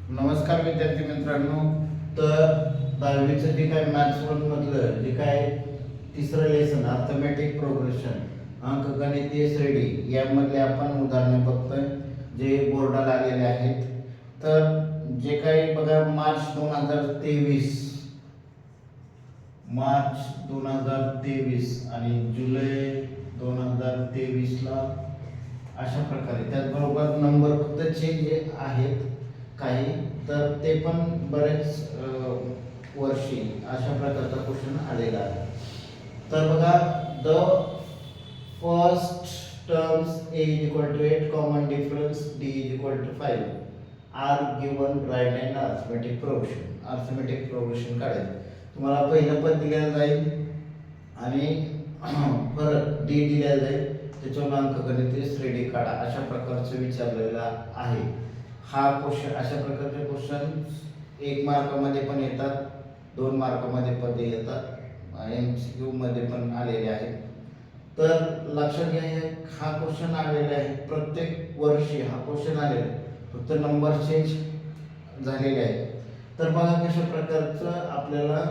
नमस्कार विद्यार्थी मित्रांनो. तर 10वीचं जे काय मॅथ्स वन मधलं जे काय तिसरं लेसन अर्थमॅटिक प्रोग्रेशन अंकगणितीय श्रेणी यामधले आपण उदाहरणे बघतोय जे बोर्डाला आलेले आहेत. तर जे काही बघा मार्च 2023 आणि जुलै 2023 ला अशा प्रकारे त्याचबरोबर नंबर फक्त चेंज आहेत काही, तर ते पण बरेच वर्षी अशा प्रकारचा क्वेश्चन आलेला आहे. तर बघा the first terms a is equal to 8 common difference d is equal to 5 are given right and arithmetic progression काढायचं. तुम्हाला पहिलं पद दिलेलं जाईल आणि परत d दिलेलं जाईल, त्याच्यावर अंकगणितीय श्रेणी काढा अशा प्रकारचं विचारलेला आहे. हा क्वेश्चन अशा प्रकारचे क्वेश्चन 1 मार्कामध्ये पण येतात, 2 मार्कामध्ये पण येतात, MCQ मध्ये पण आलेले आहेत. तर लक्षात घ्या हा क्वेश्चन आलेला आहे, प्रत्येक वर्षी हा क्वेश्चन आलेला आहे, फक्त नंबर चेंज झालेले आहे. तर बघा कशा प्रकारचं आपल्याला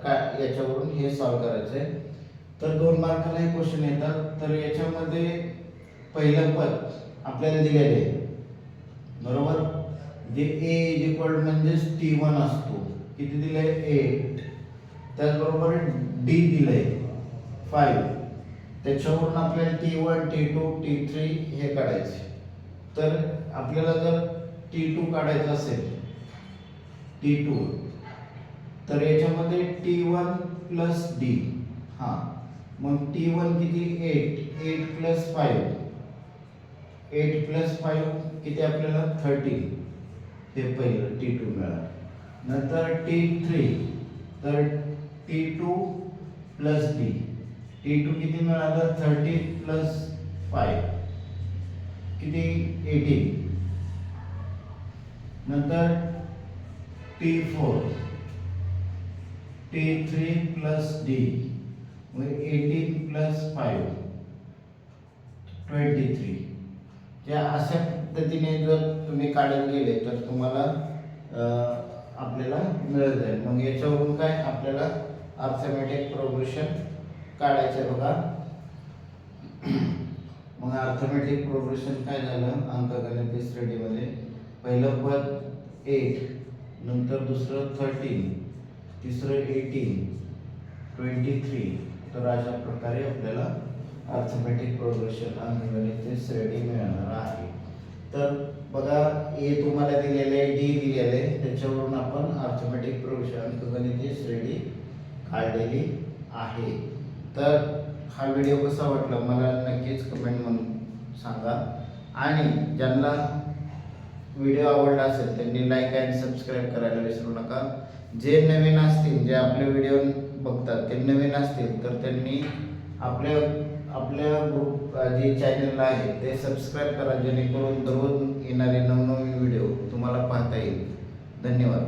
काय याच्यावरून हे सॉल्व्ह करायचं आहे. तर 2 मार्काला हे क्वेश्चन येतात. तर याच्यामध्ये पहिलं पद आपल्याला दिलेले आहे बरोबर, जे a इज इक्वल म्हणजेच t1 असतो, किती दिलंय 8, त्याचबरोबर d दिलंय 5, त्याच्यावरून आपल्याला t1 t2 t3 हे काढायचे. तर आपल्याला जर t2 काढायचं असेल t2, तर याच्यामध्ये t1 प्लस d, हा मग t1 किती 8 प्लस 5, 8 प्लस 5 किती आपल्याला 13, हे पहिलं t2 मिळालं. नंतर t3, तर t2 प्लस d, t2 किती मिळालं 13 प्लस 5 किती 18. नंतर t4, t3 प्लस d, म्हणजे 18 प्लस 5 23. या अशा पद्धतीने जर तुम्ही काढत गेले तर तुम्हाला आपल्याला मिळत जाईल. मग याच्यावरून काय आपल्याला अर्थमॅटिक प्रोग्रेशन काढायचं बघा. मग अर्थमॅटिक प्रोग्रेशन काय झालं अंकगणितीय श्रेणीमध्ये, पहिलं पद 8, नंतर दुसरं 13, तिसरं 18, 23. तर अशा प्रकारे आपल्याला अर्थमॅटिक प्रोग्रेशन अंकगणितीय श्रेणी मिळणार आहे. तर बघा ए तुम्हाला दिलेले आहे, डी दिलेले आहे, त्याच्यावरून आपण अर्थमॅटिक प्रोग्रेशन अंकगणितीय श्रेणी काढलेली आहे. तर हा व्हिडिओ कसा वाटला मला नक्कीच कमेंट म्हणून सांगा, आणि ज्यांना व्हिडिओ आवडला असेल त्यांनी लाईक आणि सबस्क्राईब करायला विसरू नका. जे नवीन असतील, जे आपले व्हिडिओ बघतात ते नवीन असतील, तर त्यांनी आपल्या ग्रुप जे चॅनल आहे ते सबस्क्राईब करा, जेणेकरून दररोज येणारे नवनवीन व्हिडिओ तुम्हाला पाहता येईल. धन्यवाद.